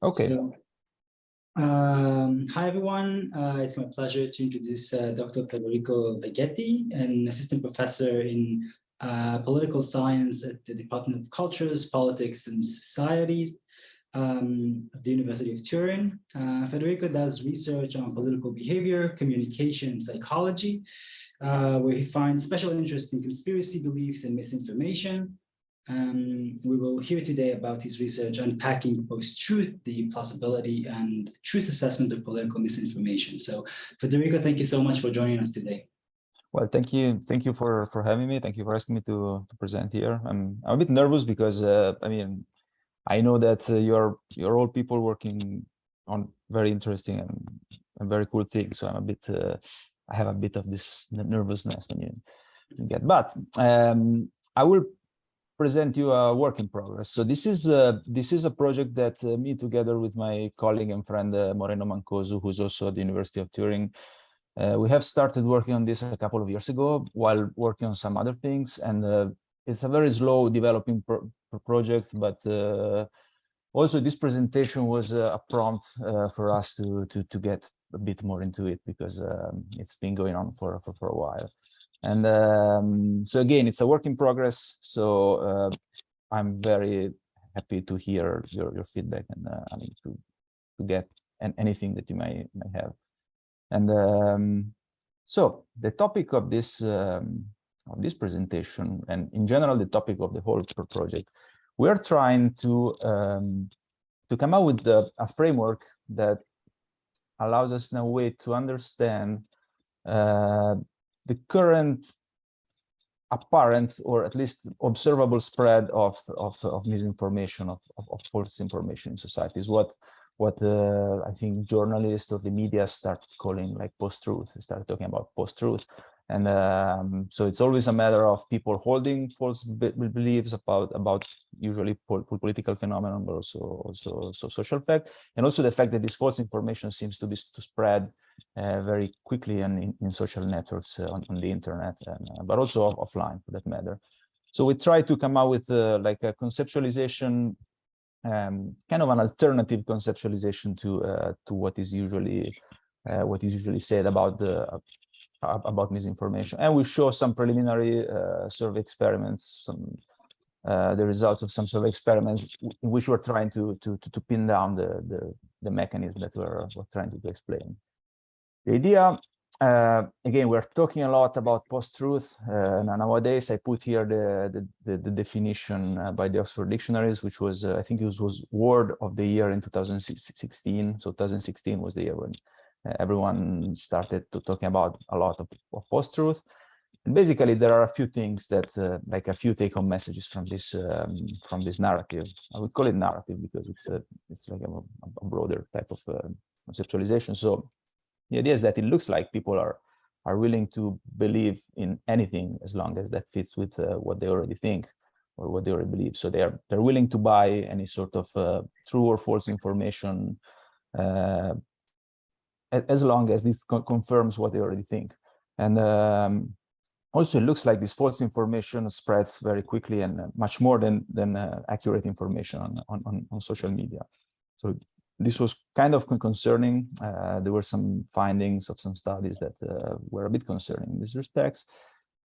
Okay. So, hi everyone. It's my pleasure to introduce Dr. Federico Vegetti, an assistant professor in political science at the Department of Cultures, Politics and Societies at the University of Turin. Federico does research on political behavior, communication, and psychology, where he finds special interest in conspiracy beliefs and misinformation. We will hear today about his research unpacking post-truth, the plausibility and truth assessment of political misinformation. So, Federico, thank you so much for joining us today. Well, thank you for having me. Thank you for asking me to present here. I'm a bit nervous because I mean, I know that you're all people working on very interesting and very cool things. So I'm a bit I have a bit of this nervousness when you get. But I will present you a work in progress. So this is a project that me together with my colleague and friend Moreno Mancosu, who's also at the University of Turin, we have started working on this a couple of years ago while working on some other things, and it's a very slow developing project, but also this presentation was a prompt for us to get a bit more into it, because it's been going on for a while. And so again, it's a work in progress. So I'm very happy to hear your feedback, and I mean to get anything that you may have. And so the topic of this presentation, and in general the topic of the whole project, we are trying to come up with a framework that allows us in a way to understand the current apparent, or at least observable, spread of misinformation, of false information in society. Is what I think journalists or the media start calling like post-truth. They start talking about post-truth, and so it's always a matter of people holding false beliefs about usually political phenomenon, but also social fact, and also the fact that this false information seems to spread very quickly and in social networks on the internet, but also offline for that matter. So we try to come out with like a conceptualization, kind of an alternative conceptualization to what is usually said about misinformation. And we show some preliminary survey experiments, the results of some survey experiments in which we're trying to pin down the mechanism that we're trying to explain. The idea, again, we're talking a lot about post-truth. Nowadays, I put here the definition by the Oxford Dictionaries, which was, I think it was word of the year in 2016. So 2016 was the year when everyone started to talking about a lot of post-truth. And basically, there are a few things that, like a few take-home messages from this narrative. I would call it narrative because it's like a broader type of conceptualization. So the idea is that it looks like people are willing to believe in anything as long as that fits with what they already think or what they already believe. So they're willing to buy any sort of true or false information as long as this confirms what they already think. And also, it looks like this false information spreads very quickly and much more than accurate information on social media. So this was kind of concerning. There were some findings of some studies that were a bit concerning in these respects.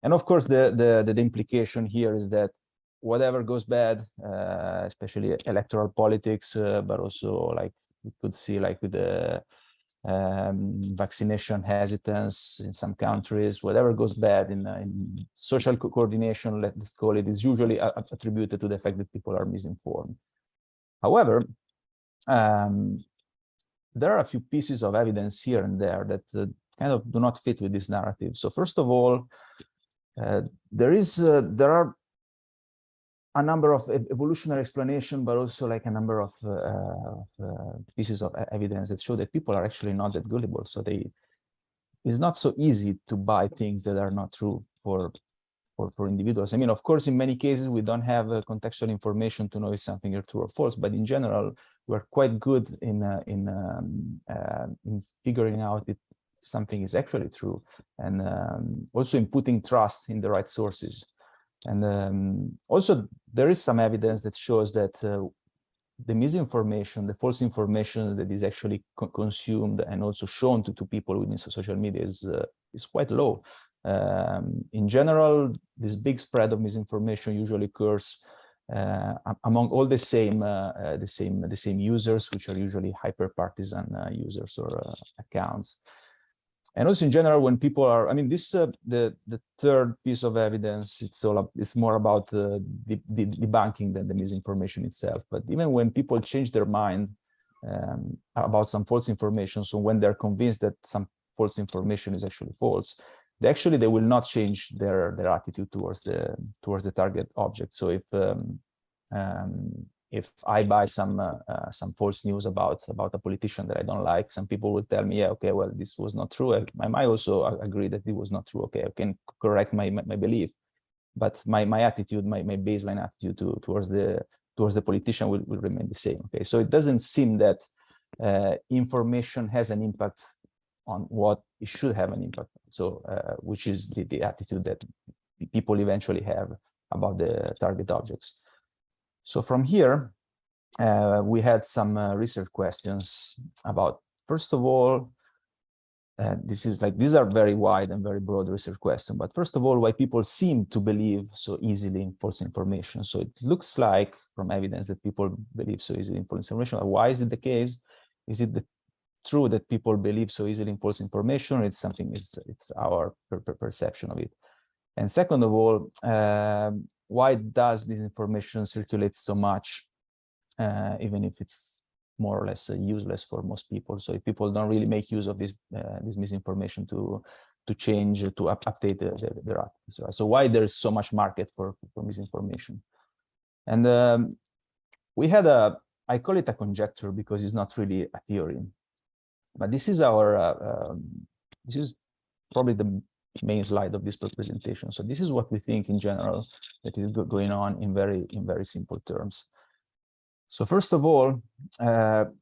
And of course, the implication here is that whatever goes bad, especially electoral politics, but also like we could see like with the vaccination hesitance in some countries, whatever goes bad in social coordination, let's call it, is usually attributed to the fact that people are misinformed. However, there are a few pieces of evidence here and there that kind of do not fit with this narrative. So first of all, there are a number of evolutionary explanation, but also like a number of pieces of evidence that show that people are actually not that gullible. So it's not so easy to buy things that are not true for individuals. I mean, of course, in many cases, we don't have contextual information to know if something is true or false, but in general, we're quite good in figuring out if something is actually true, and also in putting trust in the right sources. And also, there is some evidence that shows that the misinformation, the false information that is actually consumed and also shown to people within social media is quite low. In general, this big spread of misinformation usually occurs among all the same users, which are usually hyper-partisan users or accounts. And also in general, when people are, I mean, this the third piece of evidence, it's more about the debunking than the misinformation itself. But even when people change their mind about some false information, so when they're convinced that some false information is actually false, they will not change their attitude towards the target object. So if I buy some false news about a politician that I don't like, some people will tell me, yeah, okay, well, this was not true. I might also agree that it was not true. Okay, I can correct my belief, but my attitude, my baseline attitude towards the politician will remain the same. Okay, so it doesn't seem that information has an impact on what it should have an impact. So which is the attitude that people eventually have about the target objects. So from here, we had some research questions about, first of all, these are very wide and very broad research questions, but first of all, why people seem to believe so easily in false information. So it looks like from evidence that people believe so easily in false information. Why is it the case? Is it true that people believe so easily in false information? It's our perception of it. And second of all, why does this information circulate so much, even if it's more or less useless for most people? So if people don't really make use of this misinformation to change, to update their attitudes. So why there's so much market for misinformation? And we had I call it a conjecture because it's not really a theory, but this is this is probably the main slide of this presentation. So this is what we think in general that is going on in very simple terms. So first of all,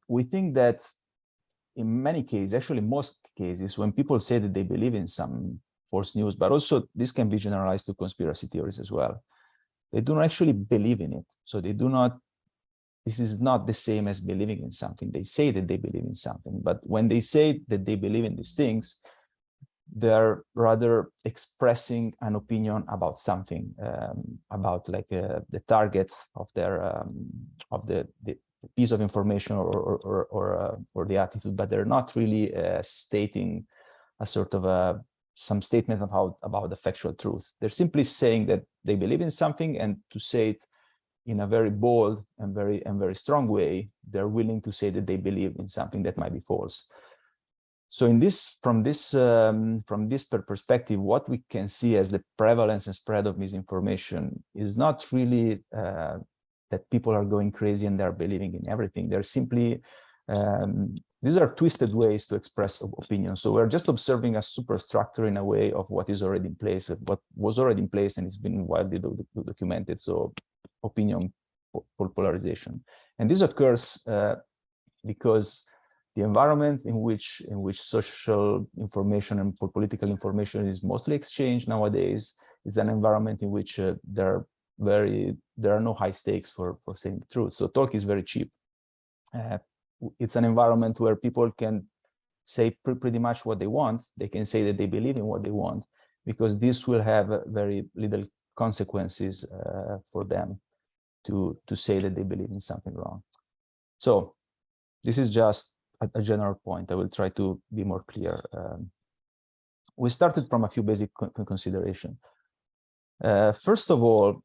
we think that in many cases, actually most cases, when people say that they believe in some false news, but also this can be generalized to conspiracy theories as well, they do not actually believe in it. So they do not, this is not the same as believing in something. They say that they believe in something, but when they say that they believe in these things, they're rather expressing an opinion about something, about like the target of their of the piece of information or the attitude, but they're not really stating a sort of some statement about the factual truth. They're simply saying that they believe in something, and to say it in a very bold and very strong way, they're willing to say that they believe in something that might be false. So from this perspective, what we can see as the prevalence and spread of misinformation is not really that people are going crazy and they're believing in everything. They're simply, these are twisted ways to express opinion. So we're just observing a superstructure in a way of what is already in place, what was already in place and it's been widely documented. So opinion polarization. And this occurs because the environment in which social information and political information is mostly exchanged nowadays is an environment in which there are no high stakes for saying the truth. So talk is very cheap. It's an environment where people can say pretty much what they want. They can say that they believe in what they want, because this will have very little consequences for them to say that they believe in something wrong. So this is just a general point. I will try to be more clear. We started from a few basic considerations. First of all,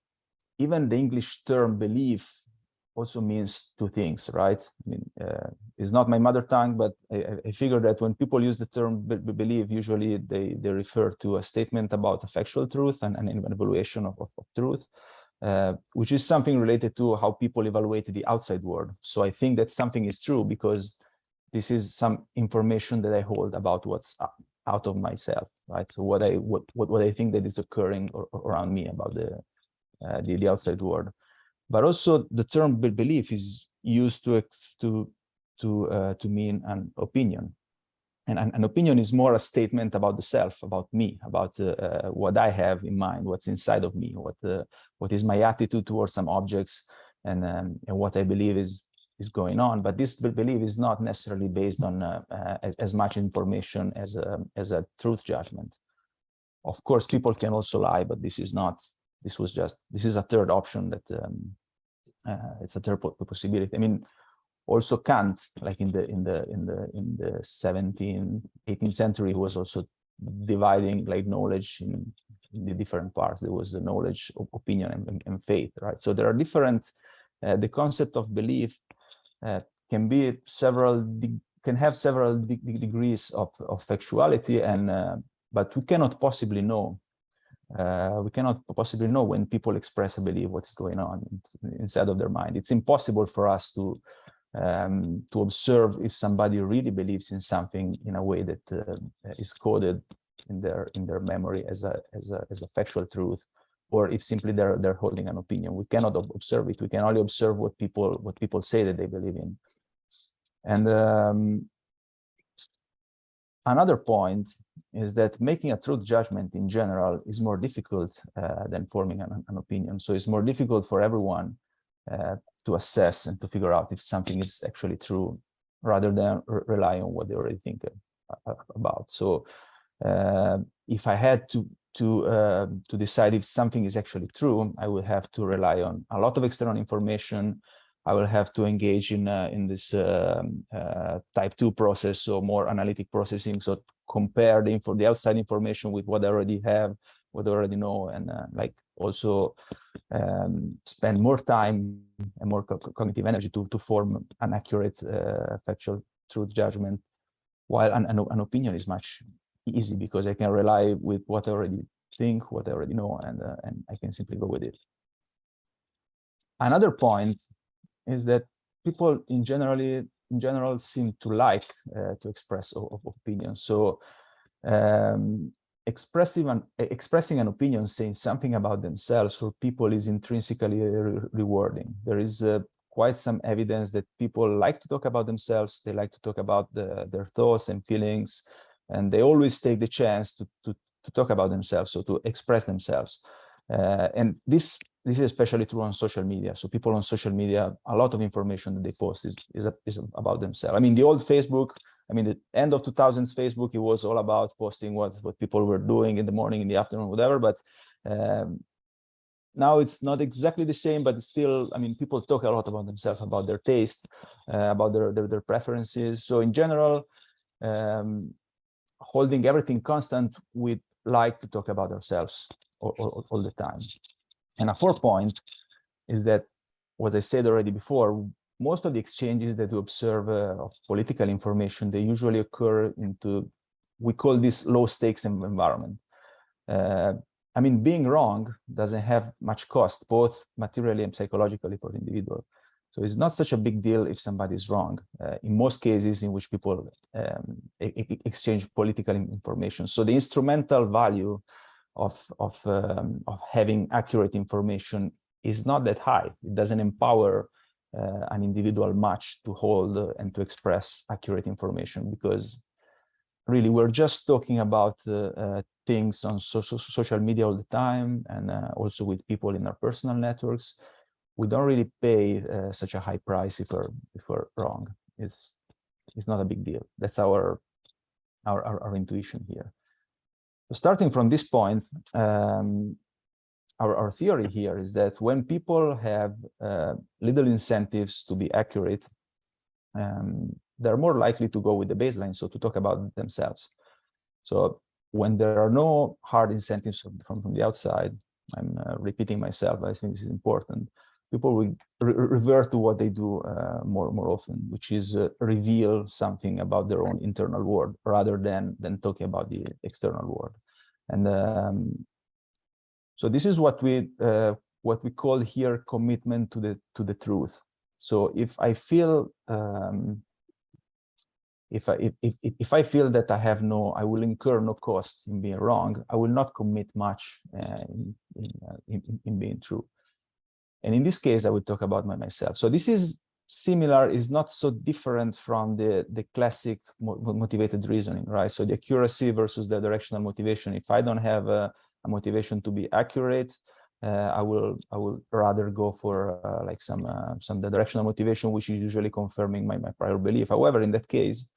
even the English term belief also means two things, right? I mean, it's not my mother tongue, but I figure that when people use the term belief, usually they refer to a statement about a factual truth and an evaluation of truth, which is something related to how people evaluate the outside world. So I think that something is true because this is some information that I hold about what's out of myself, right? So what I think that is occurring around me about the outside world. But also the term belief is used to mean an opinion, and an opinion is more a statement about the self, about me, about what I have in mind, what's inside of me, what is my attitude towards some objects, and what I believe is is going on, but this belief is not necessarily based on as much information as a truth judgment. Of course, people can also lie, but this is not. This is a third option that it's a third possibility. I mean, also Kant, like in the 17th, 18th century, was also dividing like knowledge in the different parts. There was the knowledge, opinion, and faith, right? So there are different. The concept of belief can be can have several degrees of factuality, and but we cannot possibly know. We cannot possibly know when people express a belief what's going on inside of their mind. It's impossible for us to observe if somebody really believes in something in a way that is coded in their memory as a factual truth, or if simply they're holding an opinion. We cannot observe it. We can only observe what people say that they believe in. And another point is that making a truth judgment in general is more difficult than forming an opinion. So it's more difficult for everyone to assess and to figure out if something is actually true, rather than rely on what they already think about. So if I had to decide if something is actually true, I would have to rely on a lot of external information. I will have to engage in this type 2 process, so more analytic processing. So compare the outside information with what I already have, what I already know, and like also spend more time and more cognitive energy to form an accurate factual truth judgment. While an opinion is much easy, because I can rely with what I already think, what I already know, and I can simply go with it. Another point is that people in general seem to like to express opinions. So expressing an opinion, saying something about themselves, for people is intrinsically rewarding. There is quite some evidence that people like to talk about themselves. They like to talk about their thoughts and feelings, and they always take the chance to talk about themselves, so to express themselves. And this is especially true on social media. So people on social media, a lot of information that they post is about themselves. I mean, the old Facebook, I mean, the end of 2000s Facebook, it was all about posting what people were doing in the morning, in the afternoon, whatever. But now it's not exactly the same, but still, I mean, people talk a lot about themselves, about their taste, about their preferences. So in general, holding everything constant, we like to talk about ourselves all the time. And a fourth point is that, as I said already before, most of the exchanges that we observe of political information, they usually occur into, we call this low stakes environment. I mean, being wrong doesn't have much cost, both materially and psychologically, for the individual. So it's not such a big deal if somebody is wrong, in most cases in which people exchange political information. So the instrumental value of having accurate information is not that high. It doesn't empower an individual much to hold and to express accurate information, because really we're just talking about things on social media all the time, and also with people in our personal networks. We don't really pay such a high price if we're wrong. It's not a big deal. That's our intuition here. So starting from this point, our theory here is that when people have little incentives to be accurate, they're more likely to go with the baseline, so to talk about themselves. So when there are no hard incentives from the outside, I'm repeating myself, but I think this is important, people will revert to what they do more often, which is reveal something about their own internal world rather than talking about the external world. And so this is what we call here commitment to the truth. So if I feel if I feel that I will incur no cost in being wrong, I will not commit much in being true. And in this case, I would talk about myself. So this is similar, is not so different from the classic motivated reasoning, right? So the accuracy versus the directional motivation. If I don't have a motivation to be accurate, I will rather go for like some directional motivation, which is usually confirming my prior belief. However, in that case,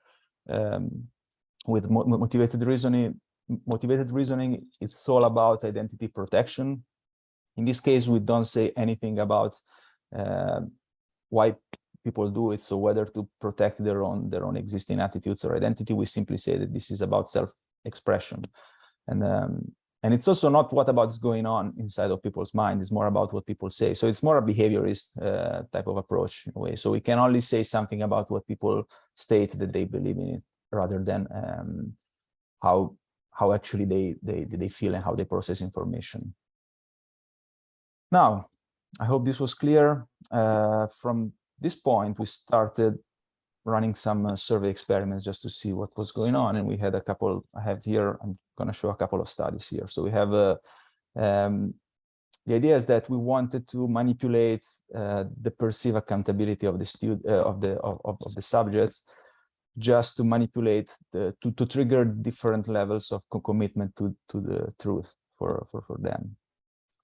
with motivated reasoning, it's all about identity protection. In this case, we don't say anything about why people do it. So whether to protect their own existing attitudes or identity, we simply say that this is about self-expression. And it's also not what about is going on inside of people's mind. It's more about what people say. So it's more a behaviorist type of approach in a way. So we can only say something about what people state that they believe in it, rather than how actually they feel and how they process information. Now, I hope this was clear. From this point, we started running some survey experiments just to see what was going on. And we had a couple, I have here, I'm going to show a couple of studies here. So we have, the idea is that we wanted to manipulate the perceived accountability of the subjects, just to manipulate, to trigger different levels of commitment to the truth for them.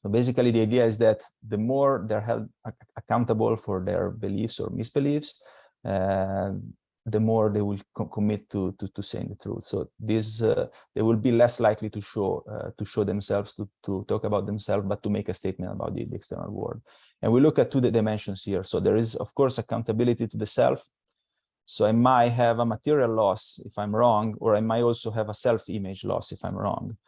So basically, the idea is that the more they're held accountable for their beliefs or misbeliefs, the more they will commit to saying the truth. So this they will be less likely to show themselves, to talk about themselves, but to make a statement about the external world. And we look at two dimensions here. So there is, of course, accountability to the self. So I might have a material loss if I'm wrong, or I might also have a self-image loss if I'm wrong.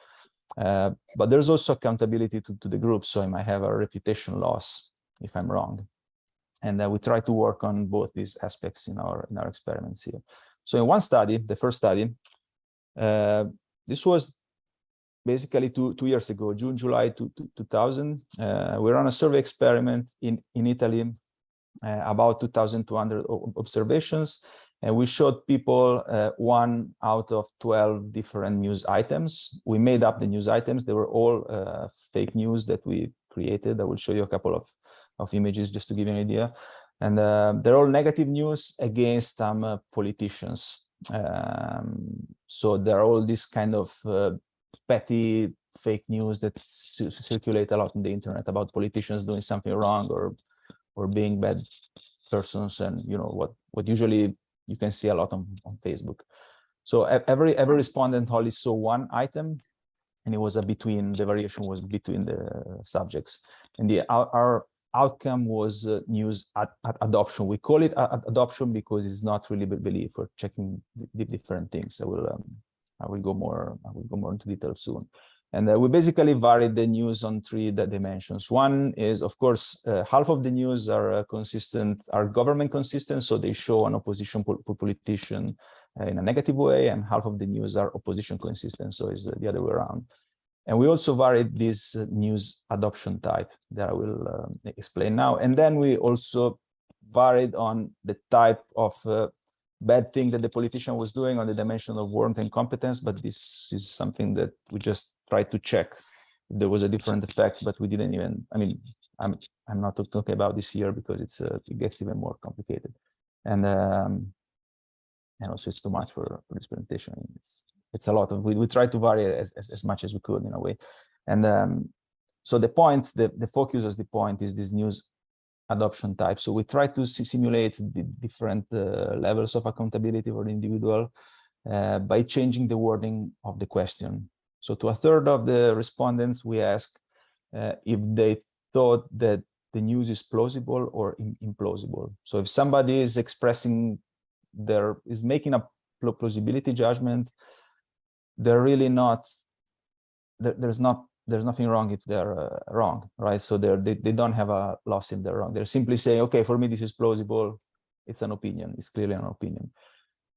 But there's also accountability to the group. So I might have a reputation loss if I'm wrong. And we try to work on both these aspects in our experiments here. So in one study, the first study, this was basically two years ago, July 2000. We ran a survey experiment in Italy, about 2,200 observations. And we showed people 1 out of 12 different news items. We made up the news items. They were all fake news that we created. I will show you a couple of images just to give you an idea. And they're all negative news against some politicians. So there are all these kind of petty fake news that circulate a lot on the internet about politicians doing something wrong or being bad persons, and you know what usually you can see a lot on Facebook. So every respondent only saw one item, and it was the variation was between the subjects. And our outcome was news adoption. We call it adoption because it's not really belief. We're checking the different things. I will go more into detail soon. And we basically varied the news on 3 dimensions. One is, of course, half of the news are government consistent, so they show an opposition politician in a negative way, and half of the news are opposition consistent, so it's the other way around. And we also varied this news adoption type that I will explain now. And then we also varied on the type of bad thing that the politician was doing on the dimension of warmth and competence, but this is something that we just tried to check if there was a different effect, but we didn't even, I mean, I'm not talking about this here because it gets even more complicated. And also it's too much for this presentation. It's a lot of, we try to vary as much as we could in a way. And so the point, the focus of the point is this news adoption type. So we try to simulate the different levels of accountability for the individual by changing the wording of the question. So to a third of the respondents, we asked if they thought that the news is plausible or implausible. So if somebody is making a plausibility judgment, they're really not, there's nothing wrong if they're wrong, right? So they don't have a loss if they're wrong. They're simply saying, okay, for me, this is plausible. It's an opinion. It's clearly an opinion.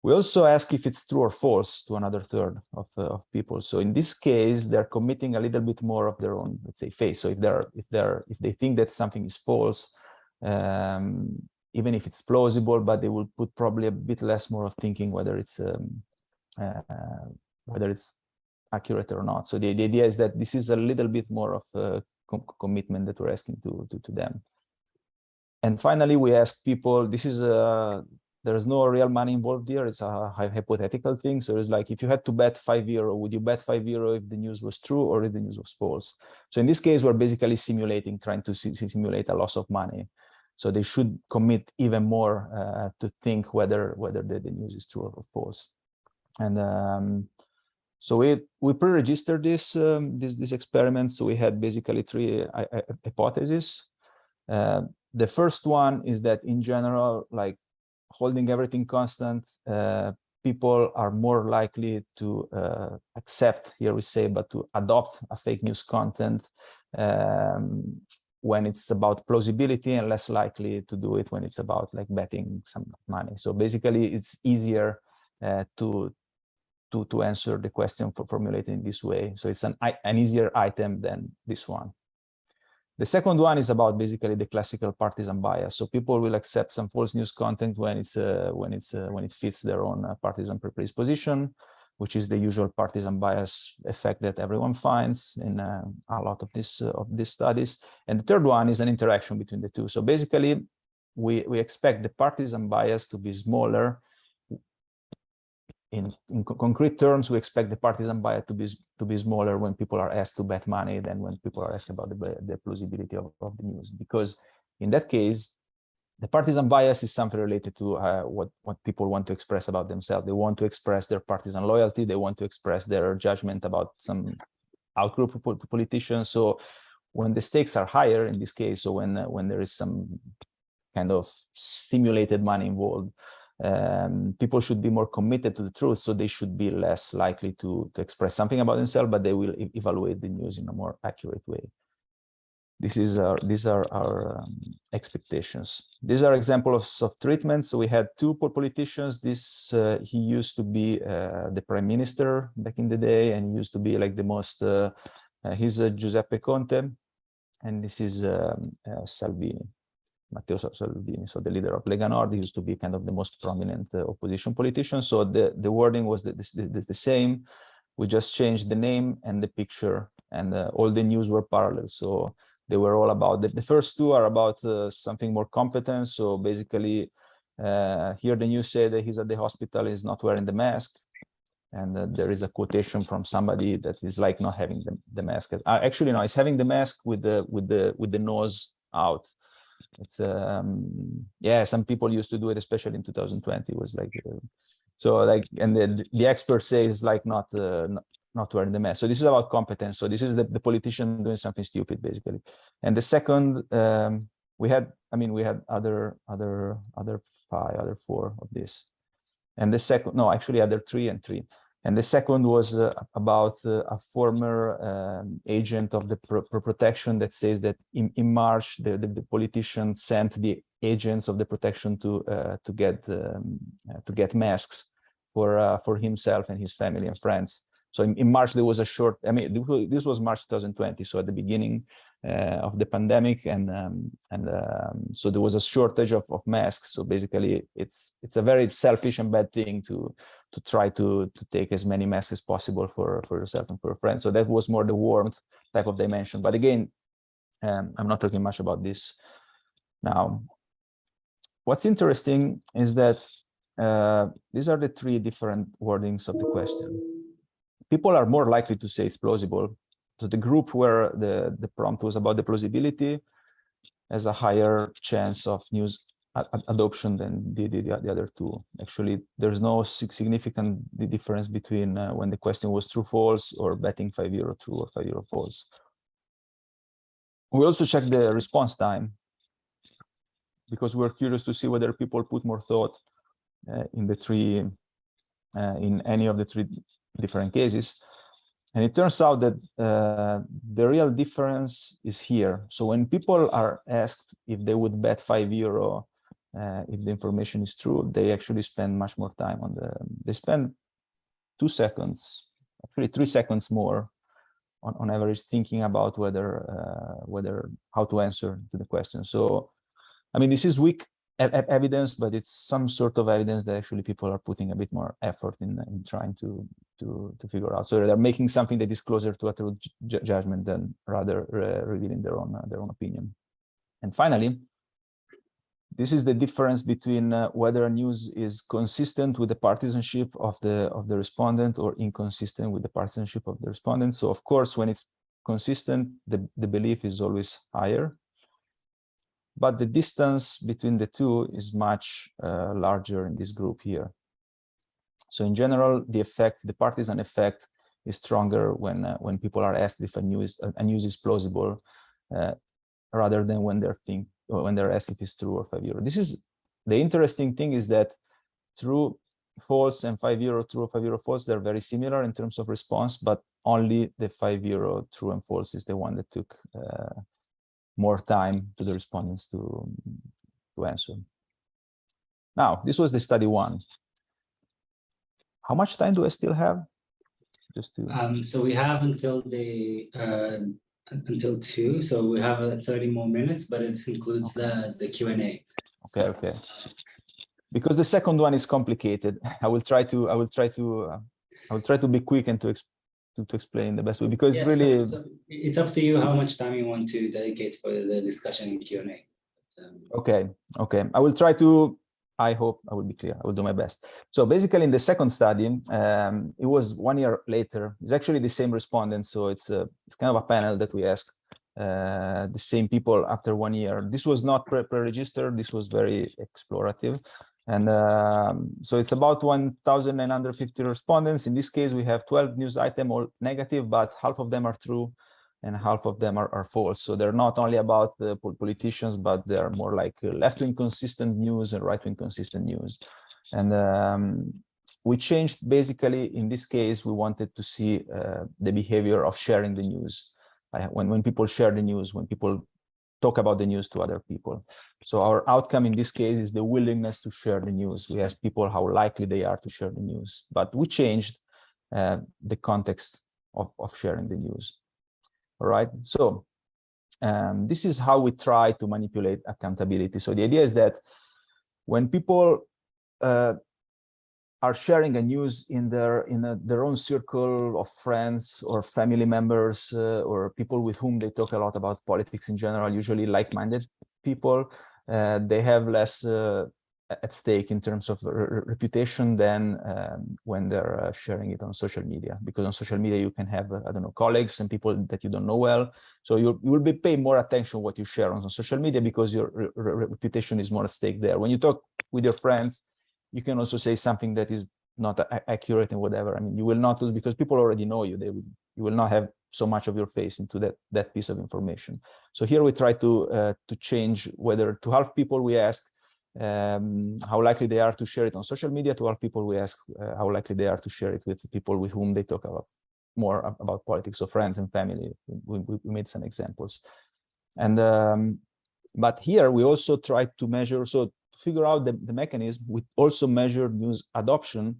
We also ask if it's true or false to another third of people. So in this case, they're committing a little bit more of their own, let's say, faith. So if they think that something is false, even if it's plausible, but they will put probably a bit less more of thinking whether it's accurate or not. So the idea is that this is a little bit more of a commitment that we're asking to them. And finally, we ask people, this is there is no real money involved here. It's a hypothetical thing. So it's like, if you had to bet €5, would you bet €5 if the news was true or if the news was false? So in this case, we're basically trying to simulate a loss of money. So they should commit even more to think whether the news is true or false. And so we pre-registered this experiment. So we had basically three hypotheses. The first one is that in general, like holding everything constant, people are more likely to accept, here we say, but to adopt a fake news content when it's about plausibility, and less likely to do it when it's about like betting some money. So basically, it's easier to answer the question formulated in this way. So it's an easier item than this one. The second one is about basically the classical partisan bias. So people will accept some false news content when it fits their own partisan predisposition, which is the usual partisan bias effect that everyone finds in a lot of these studies. And the third one is an interaction between the two. So basically, we expect the partisan bias to be smaller. In concrete terms, we expect the partisan bias to be smaller when people are asked to bet money than when people are asked about the plausibility of the news, because in that case, the partisan bias is something related to what people want to express about themselves. They want to express their partisan loyalty. They want to express their judgment about some outgroup of politicians. So when the stakes are higher in this case, so when there is some kind of simulated money involved, people should be more committed to the truth, so they should be less likely to express something about themselves, but they will evaluate the news in a more accurate way. These are our expectations. These are examples of treatment. So we had two politicians. He used to be the prime minister back in the day, and he used to be like the most. He's Giuseppe Conte, and this is Salvini. Matteo Salvini, so the leader of Lega Nord. He used to be kind of the most prominent opposition politician. So the wording was the same. We just changed the name and the picture, and all the news were parallel. So they were all about the first two are about something more competent. So basically, here the news say that he's at the hospital, he's not wearing the mask, and there is a quotation from somebody that is like not having the mask. Actually, no, he's having the mask with the nose out. It's yeah, some people used to do it, especially in 2020. It was like so like, and the expert says like not wearing the mask. So this is about competence. So this is the politician doing something stupid, basically. And the second, we had other four of this, and the second, no, actually other three. And the second was about a former agent of the protection that says that in March, the politician sent the agents of the protection to get masks for himself and his family and friends. So in March, there was a short, this was March 2020, so at the beginning of the pandemic, and so there was a shortage of masks. So basically, it's a very selfish and bad thing to try to take as many masks as possible for yourself and for your friends. So that was more the warmth type of dimension. But again, I'm not talking much about this now. What's interesting is that these are the three different wordings of the question. People are more likely to say it's plausible. So the group where the prompt was about the plausibility has a higher chance of news adoption than the other two. Actually, there's no significant difference between when the question was true false or betting €5 true or €5 false. We also checked the response time because we're curious to see whether people put more thought in any of the three different cases. And it turns out that the real difference is here. So when people are asked if they would bet €5 if the information is true, they actually spend much more time they spend 2 seconds, actually 3 seconds more on average thinking about how to answer to the question. So, this is weak evidence, but it's some sort of evidence that actually people are putting a bit more effort in trying to figure out. So they're making something that is closer to a true judgment than rather revealing their own opinion. And finally, This is the difference between whether a news is consistent with the partisanship of the respondent or inconsistent with the partisanship of the respondent. So of course, when it's consistent, the belief is always higher. But the distance between the two is much larger in this group here. So in general, the partisan effect is stronger when people are asked if a news is plausible, rather than when they're asked if it's true or €5. This is the interesting thing, is that true, false, and €5 true or €5 false, they're very similar in terms of response, but only the €5 true and false is the one that took more time to the respondents to answer. Now, this was the study 1. How much time do I still have? Just to so we have until 2, so we have 30 more minutes, but it includes the Q&A. Okay. Because the second one is complicated. I will try to be quick and to explain the best way, because yeah, really so it's up to you how much time you want to dedicate for the discussion and Q&A. Okay. I will try to. I hope I will be clear. I will do my best. So basically, in the second study, it was 1 year later. It's actually the same respondents, so it's kind of a panel that we ask the same people after 1 year. This was not pre-registered. This was very explorative, and so it's about 1,950 respondents. In this case, we have 12 news items, all negative, but half of them are true and half of them are false. So they're not only about the politicians, but they're more like left-wing consistent news and right-wing consistent news. And we changed, basically, in this case, we wanted to see the behavior of sharing the news. When people share the news, when people talk about the news to other people. So our outcome in this case is the willingness to share the news. We asked people how likely they are to share the news, but we changed the context of sharing the news. All right, so this is how we try to manipulate accountability. So the idea is that when people are sharing a news in their own circle of friends or family members, or people with whom they talk a lot about politics in general, usually like-minded people, they have less at stake in terms of reputation than when they're sharing it on social media. Because on social media you can have I don't know, colleagues and people that you don't know well, so you will be paying more attention what you share on social media, because your reputation is more at stake there. When you talk with your friends, you can also say something that is not accurate and whatever. I mean, you will not lose, because people already know you. You will not have so much of your face into that piece of information. So here we try to change, whether to half people we ask how likely they are to share it on social media, to half people we ask how likely they are to share it with people with whom they talk more about politics, so friends and family. We made some examples. And but here we also try to measure, so to figure out the mechanism, we also measure news adoption.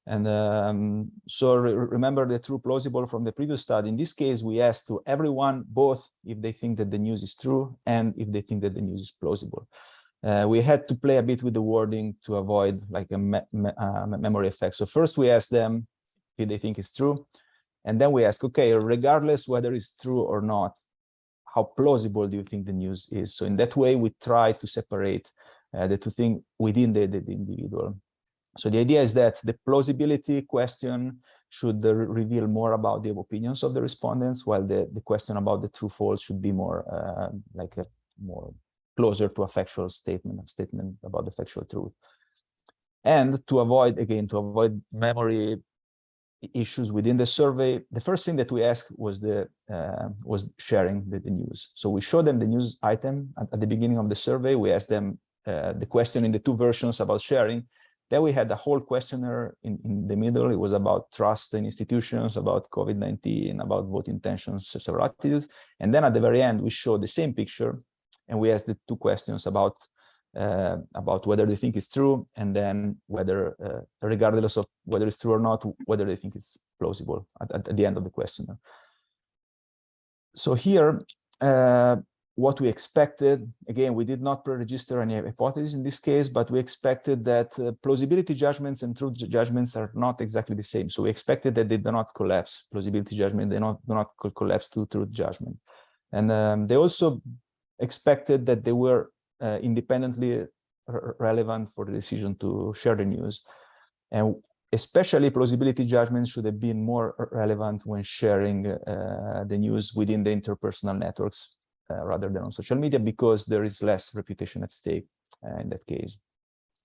And so remember the true plausible from the previous study. In this case, we asked to everyone, both if they think that the news is true and if they think that the news is plausible. We had to play a bit with the wording to avoid like a memory effect. So first we asked them if they think it's true, and then we ask, okay, regardless whether it's true or not, how plausible do you think the news is? So in that way, we try to separate the two things within the individual. So the idea is that the plausibility question should reveal more about the opinions of the respondents, while the question about the true false should be more like a more closer to a factual statement about the factual truth. And to avoid memory issues within the survey, the first thing that we asked was sharing the news. So we showed them the news item at the beginning of the survey. We asked them the question in the two versions about sharing. Then we had the whole questionnaire in the middle. It was about trust in institutions, about COVID-19, about voting intentions, several attitudes. And then at the very end, we showed the same picture, and we asked the two questions about whether they think it's true, and then whether, regardless of whether it's true or not, whether they think it's plausible at the end of the questionnaire. So here, what we expected, again, we did not pre-register any hypothesis in this case, but we expected that plausibility judgments and truth judgments are not exactly the same. So we expected that they do not collapse. Plausibility judgment, they do not collapse to truth judgment. And they also expected that they were independently relevant for the decision to share the news. And especially plausibility judgments should have been more relevant when sharing the news within the interpersonal networks rather than on social media, because there is less reputation at stake in that case.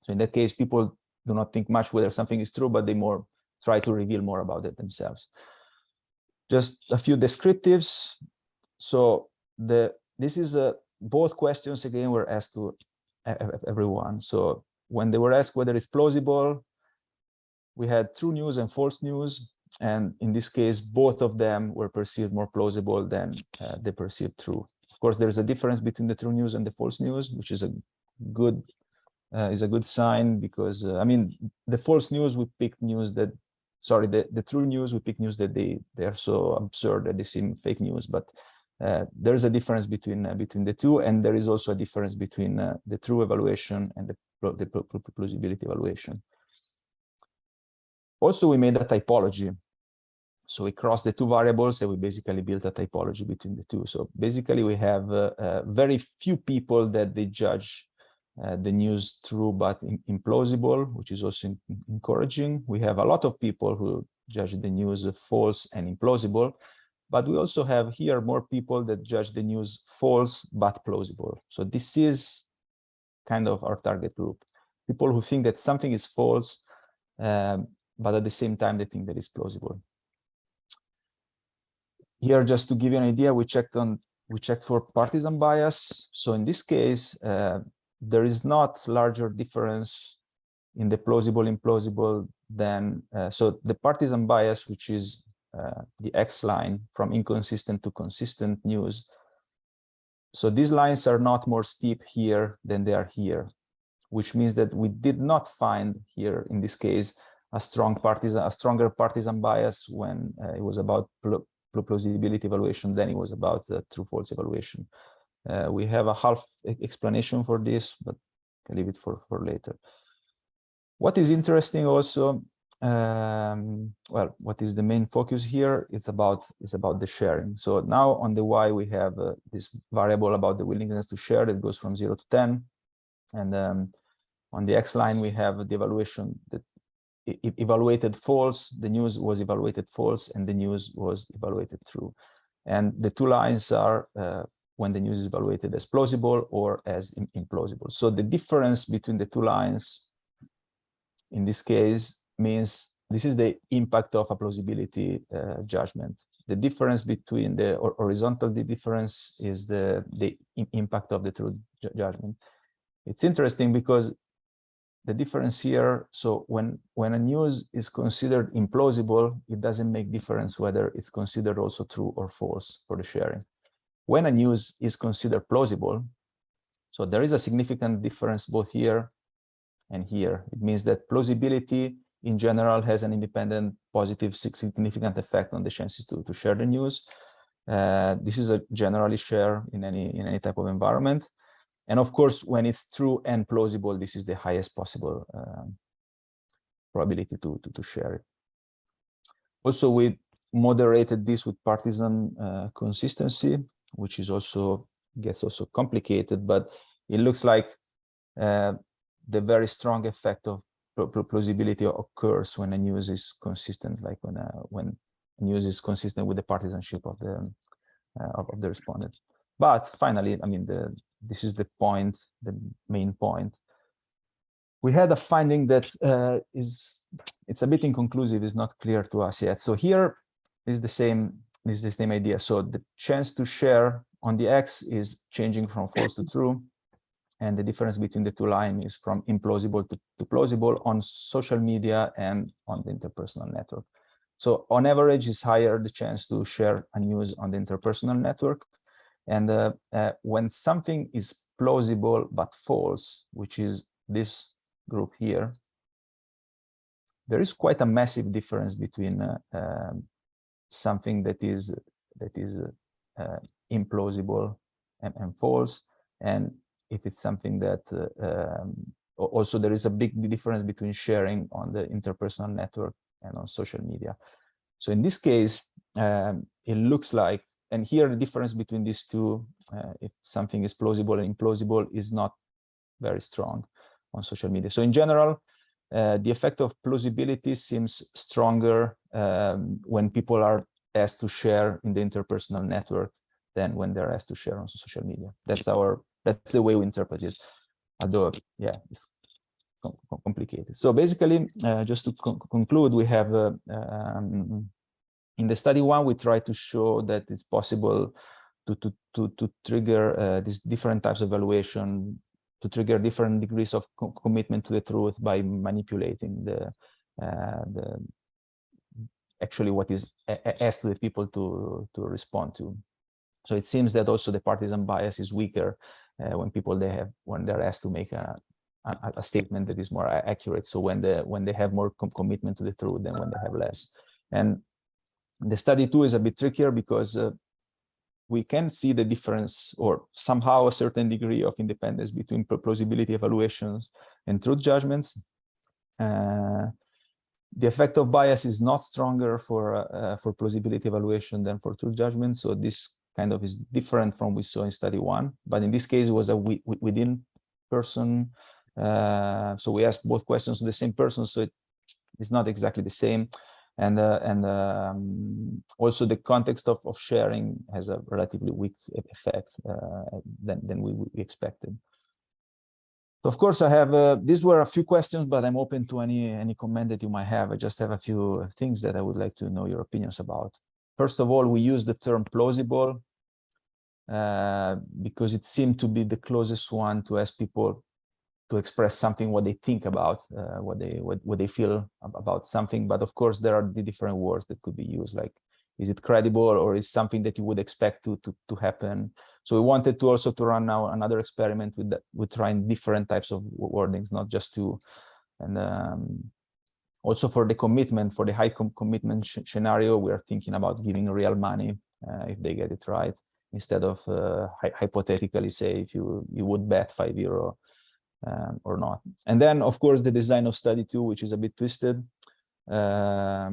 So in that case, people do not think much whether something is true, but they more try to reveal more about it themselves. Just a few descriptives. So this is both questions again were asked to everyone. So when they were asked whether it's plausible, we had true news and false news, and in this case, both of them were perceived more plausible than they perceived true. Of course, there is a difference between the true news and the false news, which is a good sign, because I mean, the false news, we pick news that, sorry, the true news, we pick news that they are so absurd that they seem fake news, but there is a difference between the two, and there is also a difference between the true evaluation and the plausibility evaluation. Also, we made a typology. So we crossed the two variables and we basically built a typology between the two. So basically we have very few people that they judge the news true but implausible, which is also encouraging. We have a lot of people who judge the news false and implausible, but we also have here more people that judge the news false but plausible. So this is kind of our target group. People who think that something is false, but at the same time, they think that it's plausible. Here, just to give you an idea, we checked for partisan bias. So in this case, there is not larger difference in the plausible, implausible than, so the partisan bias, which is the X line from inconsistent to consistent news. So these lines are not more steep here than they are here, which means that we did not find here, in this case, a stronger partisan bias when it was about plausibility evaluation than it was about true-false evaluation. We have a half explanation for this, but I'll leave it for later. What is interesting also, well, what is the main focus here? It's about the sharing. So now on the Y, we have this variable about the willingness to share that goes from 0 to 10. And on the X line, we have the evaluation that evaluated false, the news was evaluated false, and the news was evaluated true. And the two lines are when the news is evaluated as plausible or as implausible. So the difference between the two lines in this case means this is the impact of a plausibility judgment. The difference between the horizontal difference is the impact of the true judgment. It's interesting because the difference here, so when a news is considered implausible, it doesn't make difference whether it's considered also true or false for the sharing. When a news is considered plausible, so there is a significant difference both here and here. It means that plausibility in general has an independent positive significant effect on the chances to share the news. This is a generally share in any type of environment. And of course, when it's true and plausible, this is the highest possible probability to share it. Also, we moderated this with partisan consistency, which is gets complicated, but it looks like the very strong effect of plausibility occurs when a news is consistent, like when news is consistent with the partisanship of the respondent. But finally, I mean, this is the point, the main point. We had a finding that it's a bit inconclusive, is not clear to us yet. So here is the same idea. So the chance to share on the X is changing from false to true, and the difference between the two lines is from implausible to plausible on social media and on the interpersonal network. So on average, is higher the chance to share a news on the interpersonal network. And when something is plausible but false, which is this group here, there is quite a massive difference between something that is implausible and false, and if it's something that also there is a big difference between sharing on the interpersonal network and on social media. So in this case, it looks like, and here the difference between these two, if something is plausible and implausible, is not very strong. on social media. So in general, the effect of plausibility seems stronger when people are asked to share in the interpersonal network than when they're asked to share on social media. That's the way we interpret it. Although, yeah, it's complicated. So basically, just to conclude, we have in the study one, we try to show that it's possible to trigger these different types of evaluation, to trigger different degrees of commitment to the truth by manipulating the actually what is asked to the people to respond to. So it seems that also the partisan bias is weaker when they're asked to make a statement that is more accurate. So when they have more commitment to the truth than when they have less. And the study two is a bit trickier because we can see the difference or somehow a certain degree of independence between plausibility evaluations and truth judgments. The effect of bias is not stronger for plausibility evaluation than for truth judgment. So this kind of is different from what we saw in study one. But in this case, it was a within person. So we asked both questions to the same person. So it's not exactly the same. And also the context of sharing has a relatively weak effect than we expected. So of course, I have these were a few questions, but I'm open to any comment that you might have. I just have a few things that I would like to know your opinions about. First of all, we use the term plausible because it seemed to be the closest one to ask people to express something, what they think about, what they feel about something. But of course, there are the different words that could be used, like, is it credible or is something that you would expect to happen? So we wanted to also run now another experiment with trying different types of wordings, not just two. And also for the commitment, for the high commitment scenario, we are thinking about giving real money if they get it right, instead of hypothetically say if you would bet €5 or not. And then, of course, the design of study two, which is a bit twisted. But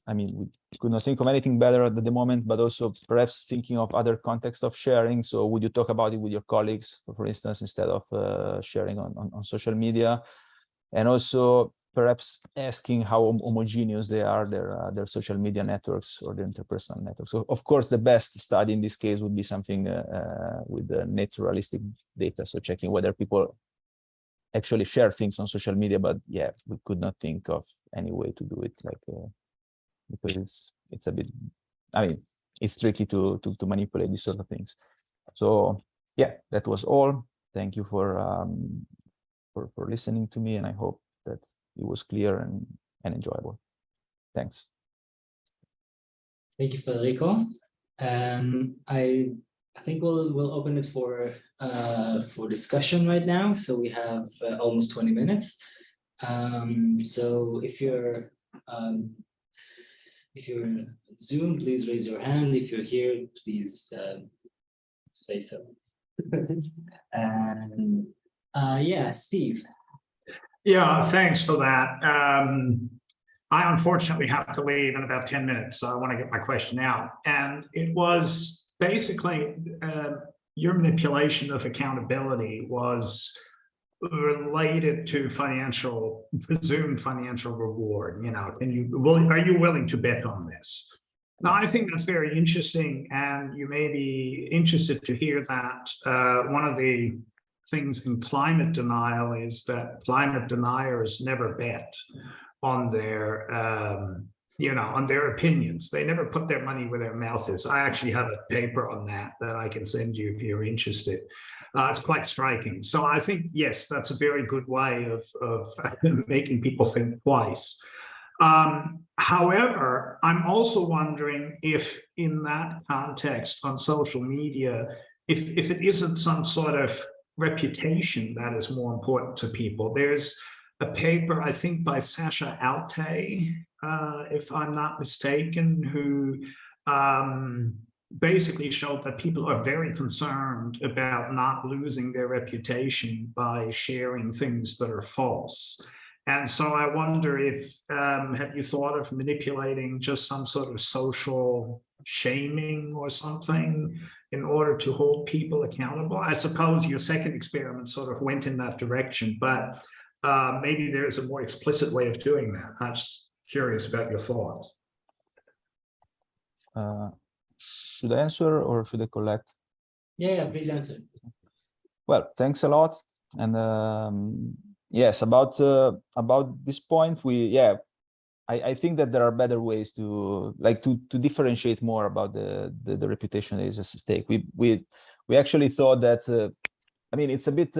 I mean, we could not think of anything better at the moment, but also perhaps thinking of other contexts of sharing. So would you talk about it with your colleagues, for instance, instead of sharing on social media? And also perhaps asking how homogeneous they are, their social media networks or their interpersonal networks. So of course, the best study in this case would be something with naturalistic data. So checking whether people actually share things on social media, but yeah, we could not think of any way to do it, like because it's a bit, I mean, it's tricky to manipulate these sort of things. So yeah, that was all. Thank you for listening to me, and I hope that it was clear and enjoyable. Thanks. Thank you, Federico. I think we'll open it for discussion right now. So we have almost 20 minutes. So if you're on Zoom, please raise your hand. If you're here, please say so. And yeah, Steve. Yeah, thanks for that. I unfortunately have to leave in about 10 minutes, so I want to get my question out. And it was basically your manipulation of accountability was related to presumed financial reward. You know, are you willing to bet on this? Now, I think that's very interesting, and you may be interested to hear that one of the things in climate denial is that climate deniers never bet on their, on their opinions. They never put their money where their mouth is. I actually have a paper on that I can send you if you're interested. It's quite striking. So I think, yes, that's a very good way of making people think twice. However, I'm also wondering if in that context on social media, if it isn't some sort of reputation that is more important to people. There's a paper, I think, by Sasha Alte, if I'm not mistaken, who basically showed that people are very concerned about not losing their reputation by sharing things that are false. And so I wonder if, have you thought of manipulating just some sort of social shaming or something in order to hold people accountable? I suppose your second experiment sort of went in that direction, but maybe there's a more explicit way of doing that. I'm just curious about your thoughts. Should I answer or should I collect? Yeah, please answer. Well, thanks a lot. And yes, about this point, I think that there are better ways to differentiate more about the reputation that is at stake. We actually thought that I mean it's a bit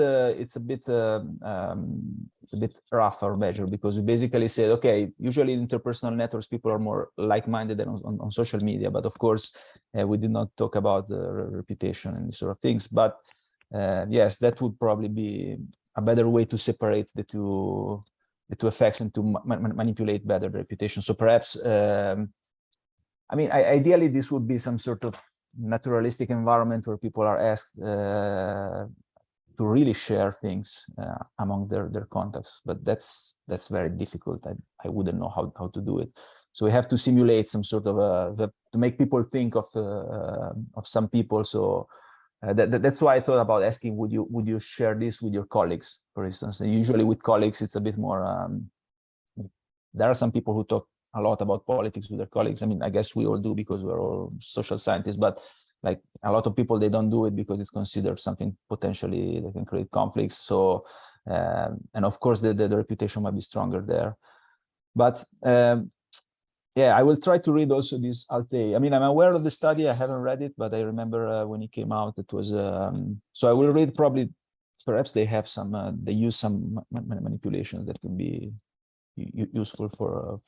rougher measure, because we basically said, okay, usually in interpersonal networks people are more like-minded than on social media, but of course we did not talk about the reputation and these sort of things. But yes, that would probably be a better way to separate the two effects and to manipulate better the reputation. So perhaps, I mean, ideally this would be some sort of naturalistic environment where people are asked to really share things among their contacts, but that's very difficult. I wouldn't know how to do it. So we have to simulate some sort of to make people think of some people. So that's why I thought about asking, would you share this with your colleagues, for instance? And usually with colleagues, it's a bit more, there are some people who talk a lot about politics with their colleagues. I mean, I guess we all do because we're all social scientists, but like a lot of people, they don't do it because it's considered something potentially that can create conflicts. So, and of course the reputation might be stronger there. But yeah, I will try to read also this Altei. I mean, I'm aware of the study. I haven't read it, but I remember when it came out, it was, so I will read probably, perhaps they have some, they use some manipulations that can be useful for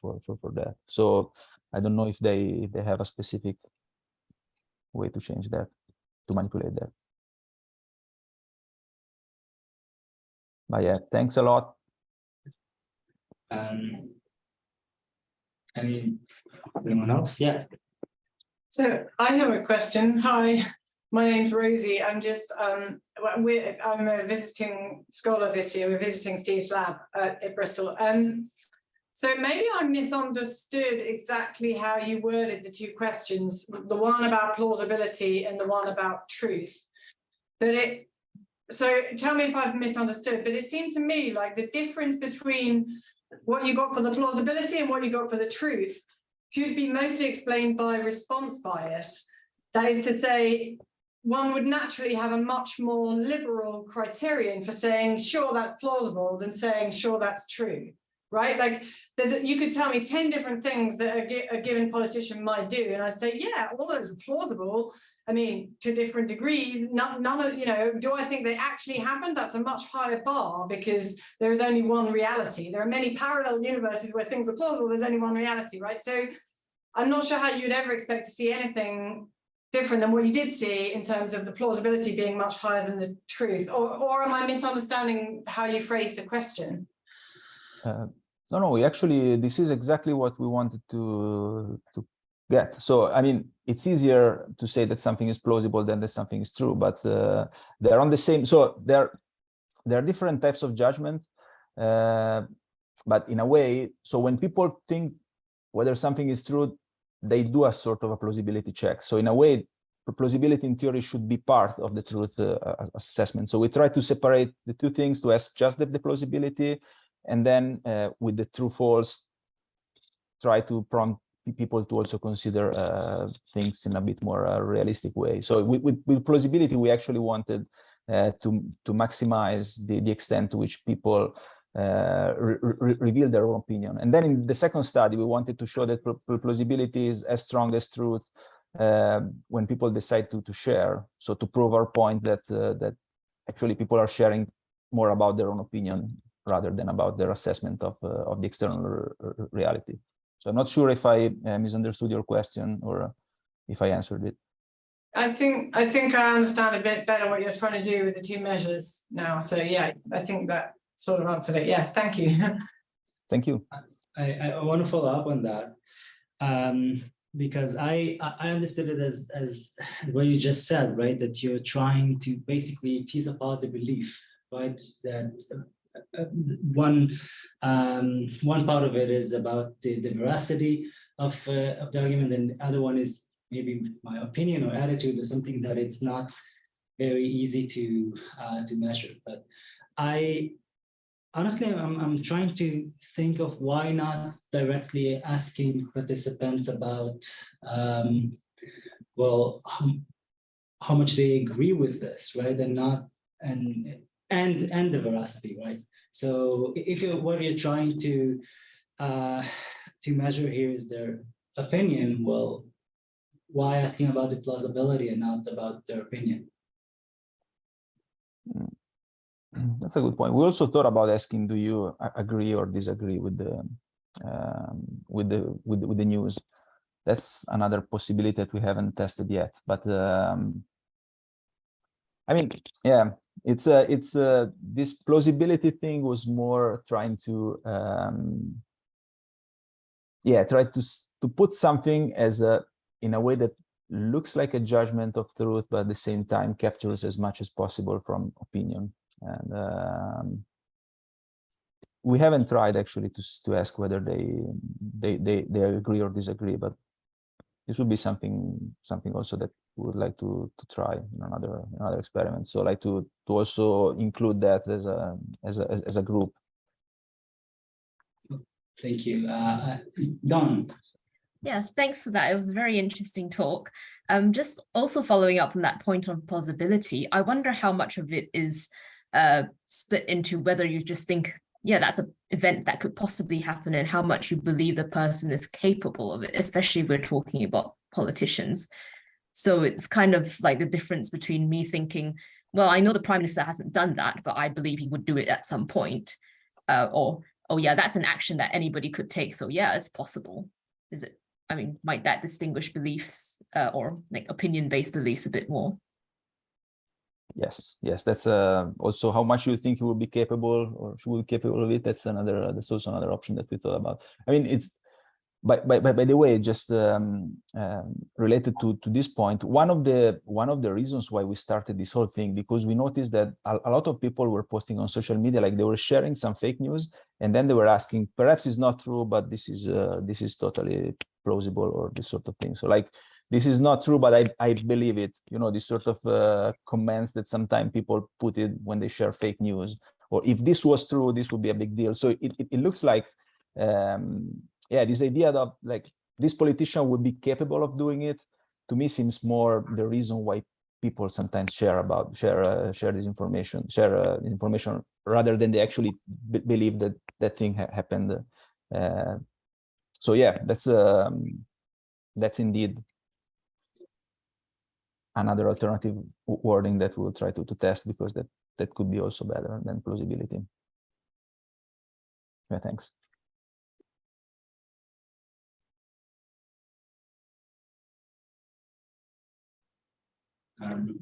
that. So I don't know if they have a specific way to change that, to manipulate that. But yeah, thanks a lot. Anyone else? Yeah. So I have a question. Hi, my name's Rosie. I'm just I'm a visiting scholar this year. We're visiting Steve's lab at Bristol. So maybe I misunderstood exactly how you worded the two questions, the one about plausibility and the one about truth. So tell me if I've misunderstood, but it seemed to me like the difference between what you got for the plausibility and what you got for the truth could be mostly explained by response bias. That is to say, one would naturally have a much more liberal criterion for saying, sure, that's plausible, than saying, sure, that's true, right? Like, you could tell me 10 different things that a given politician might do, and I'd say, yeah, all those are plausible. I mean, to different degrees, none of, you know, do I think they actually happened? That's a much higher bar because there is only one reality. There are many parallel universes where things are plausible, there's only one reality, right? So I'm not sure how you'd ever expect to see anything different than what you did see in terms of the plausibility being much higher than the truth, or am I misunderstanding how you phrased the question? No, we actually, this is exactly what we wanted to get. So, I mean, it's easier to say that something is plausible than that something is true, but they're on the same, so there are different types of judgment, but in a way, so when people think whether something is true, they do a sort of a plausibility check. So in a way, plausibility in theory should be part of the truth assessment. So we try to separate the two things, to ask just the plausibility, and then with the true false, try to prompt people to also consider things in a bit more realistic way. So with plausibility, we actually wanted to maximize the extent to which people reveal their own opinion. And then in the second study, we wanted to show that plausibility is as strong as truth when people decide to share. So to prove our point that that actually people are sharing more about their own opinion rather than about their assessment of the external reality. So I'm not sure if I misunderstood your question or if I answered it. I think I understand a bit better what you're trying to do with the two measures now. So yeah, I think that sort of answered it. Yeah, thank you. Thank you. I want to follow up on that because I understood it as what you just said, right? That you're trying to basically tease apart the belief, right? That one part of it is about the veracity of the argument, and the other one is maybe my opinion or attitude or something that it's not very easy to measure. But honestly, I'm trying to think of why not directly asking participants about, well, how much they agree with this, right? And not, and the veracity, right? So if what you're trying to measure here is their opinion, well, why asking about the plausibility and not about their opinion? That's a good point. We also thought about asking, do you agree or disagree with the news? That's another possibility that we haven't tested yet. But I mean, yeah, it's this plausibility thing was more trying to try to put something as in a way that looks like a judgment of truth, but at the same time captures as much as possible from opinion. And we haven't tried actually to ask whether they agree or disagree, but this would be something also that we would like to try in another experiment. So like to also include that as a group. Thank you. Don. Yes, thanks for that. It was a very interesting talk. Just also following up on that point on plausibility, I wonder how much of it is split into whether you just think, yeah, that's an event that could possibly happen, and how much you believe the person is capable of it, especially if we're talking about politicians. So it's kind of like the difference between me thinking, well, I know the prime minister hasn't done that, but I believe he would do it at some point. Or, oh yeah, that's an action that anybody could take. So yeah, it's possible. Is it? I mean, might that distinguish beliefs or like opinion-based beliefs a bit more? Yes, that's also how much you think you will be capable or she will be capable of it. That's also another option that we thought about. I mean, it's by the way, just related to this point, one of the reasons why we started this whole thing, because we noticed that a lot of people were posting on social media, like they were sharing some fake news, and then they were asking, perhaps it's not true, but this is totally plausible, or this sort of thing. So like, this is not true, but I believe it. You know, this sort of comments that sometimes people put it when they share fake news, or if this was true, this would be a big deal. So it looks like, this idea that like this politician would be capable of doing it, to me seems more the reason why people sometimes share this information, information rather than they actually believe that that thing happened. So yeah, that's indeed another alternative wording that we'll try to test, because that could be also better than plausibility. Yeah, thanks.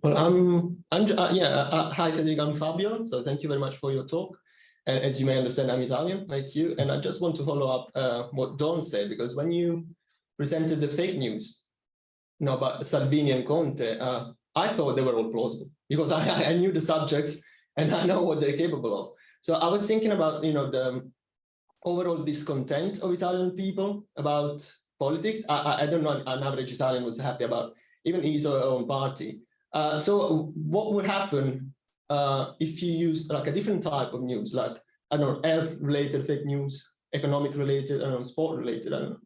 Well, hi Federico, I'm Fabio. So thank you very much for your talk. And as you may understand, I'm Italian, like you. And I just want to follow up what Don said, because when you presented the fake news, about Salvini and Conte, I thought they were all plausible, because I knew the subjects and I know what they're capable of. So I was thinking about, the overall discontent of Italian people about politics. I don't know an average Italian was happy about even his own party. So what would happen if you use like a different type of news, like, I don't know, health-related fake news, economic-related, I don't know, sport-related, I don't know.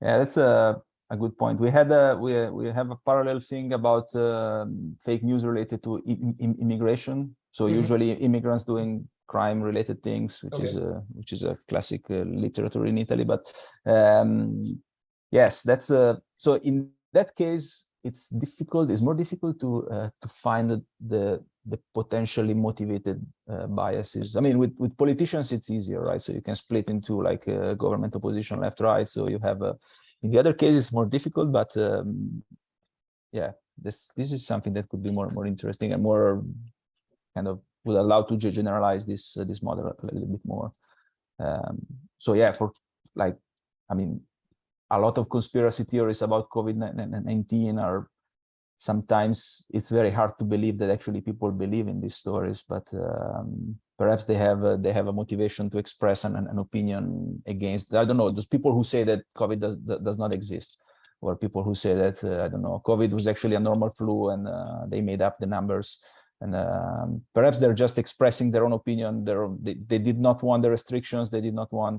Yeah, that's a good point. We had we have a parallel thing about fake news related to immigration. So usually immigrants doing crime-related things, which is a classic literature in Italy. But yes, that's so in that case, it's difficult. It's more difficult to find the potentially motivated biases. I mean, with politicians, it's easier, right? So you can split into like government opposition, left, right. So you have in the other case, it's more difficult, but yeah, this is something that could be more interesting and more kind of would allow to generalize this model a little bit more. So yeah, for like, I mean, a lot of conspiracy theories about COVID-19 are sometimes it's very hard to believe that actually people believe in these stories, but perhaps they have a motivation to express an opinion against. I don't know, those people who say that COVID does not exist, or people who say that I don't know, COVID was actually a normal flu and they made up the numbers. And perhaps they're just expressing their own opinion. They did not want the restrictions. They did not want.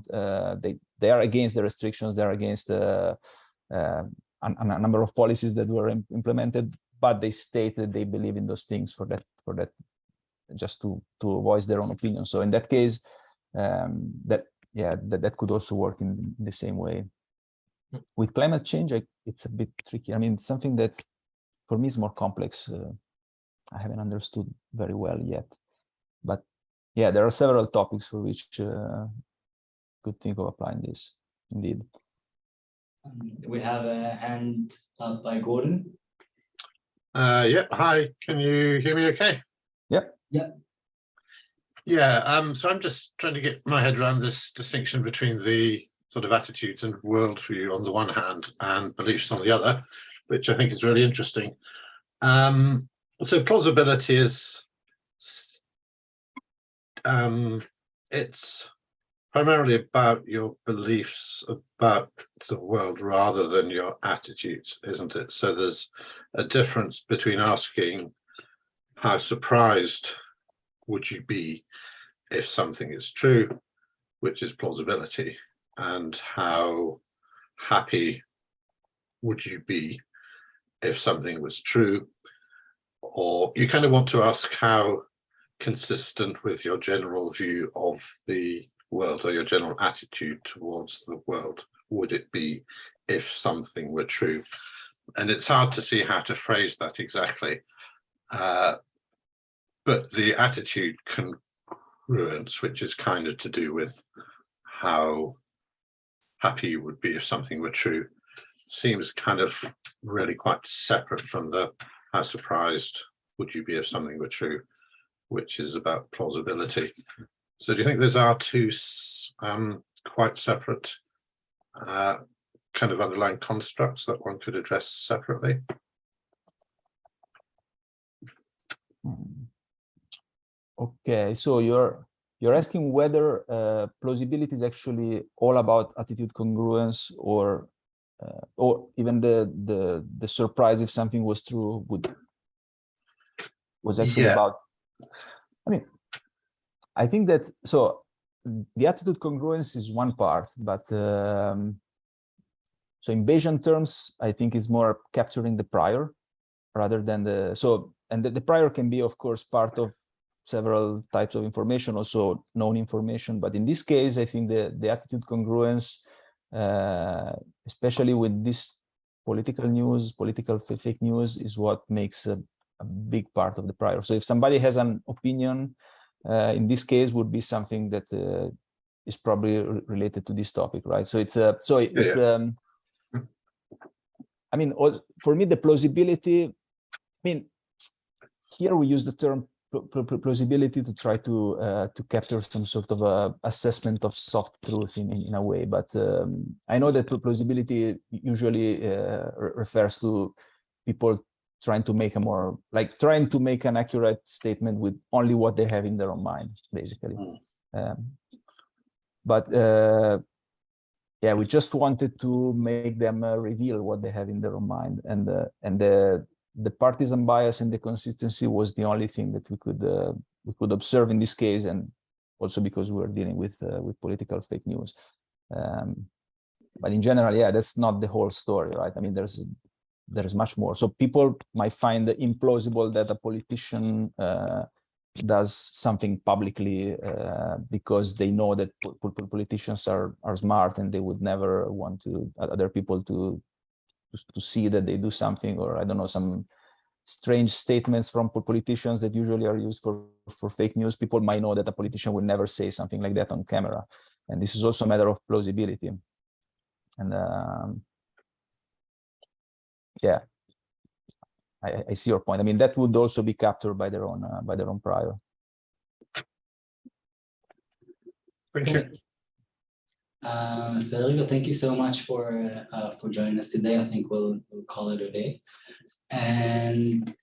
They are against the restrictions. They are against a number of policies that were implemented. But they stated they believe in those things for that, just to voice their own opinion. So in that case, that could also work in the same way. With climate change, it's a bit tricky. I mean, it's something that for me is more complex. I haven't understood very well yet, but yeah, there are several topics for which could think of applying this. Indeed. We have a hand up by Gordon. Yeah. Hi. Can you hear me? Okay. Yep. Yep. Yeah. So I'm just trying to get my head around this distinction between the sort of attitudes and worldview on the one hand and beliefs on the other, which I think is really interesting. So plausibility is, it's primarily about your beliefs about the world rather than your attitudes, isn't it? So there's a difference between asking how surprised would you be if something is true, which is plausibility, and how happy would you be if something was true. Or you kind of want to ask how consistent with your general view of the world or your general attitude towards the world would it be if something were true. And it's hard to see how to phrase that exactly. But the attitude congruence, which is kind of to do with how happy you would be if something were true, seems kind of really quite separate from the how surprised would you be if something were true, which is about plausibility. So do you think those are two quite separate kind of underlying constructs that one could address separately? Okay, so you're asking whether plausibility is actually all about attitude congruence, or even the surprise if something was true was actually about. I mean, I think that, so the attitude congruence is one part, but so in Bayesian terms, I think it's more capturing the prior rather than the prior can be, of course, part of several types of information, also known information. But in this case, I think the attitude congruence, especially with this political news, political fake news, is what makes a big part of the prior. So if somebody has an opinion, in this case would be something that is probably related to this topic, right? So it's I mean, for me, the plausibility, I mean, here we use the term plausibility to try to capture some sort of assessment of soft truth in a way, but I know that plausibility usually refers to people trying to make an accurate statement with only what they have in their own mind, basically. But yeah, we just wanted to make them reveal what they have in their own mind, and the partisan bias and the consistency was the only thing that we could observe in this case, and also because we were dealing with political fake news. But in general, yeah, that's not the whole story, right? I mean, there's much more. So people might find it implausible that a politician does something publicly because they know that politicians are smart and they would never want other people to see that they do something, or I don't know, some strange statements from politicians that usually are used for fake news. People might know that a politician would never say something like that on camera, and this is also a matter of plausibility. And yeah, I see your point. I mean, that would also be captured by their own prior. Thank you. Federico, thank you so much for joining us today. I think we'll call it a day. And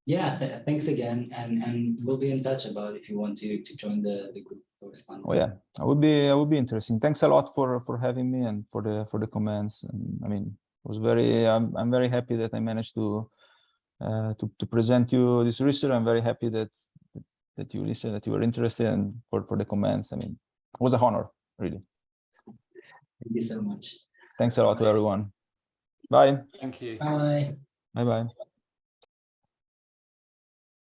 Yeah, thanks again, and we'll be in touch about if you want to join the group correspondent. Oh yeah, I would be interesting. Thanks a lot for having me and for the comments. And I mean, it was very. I'm very happy that I managed to present you this research. I'm very happy that you listened, that you were interested, and for the comments. I mean, it was an honor, really. Thank you so much. Thanks a lot to everyone. Bye. Thank you. Bye. Bye bye.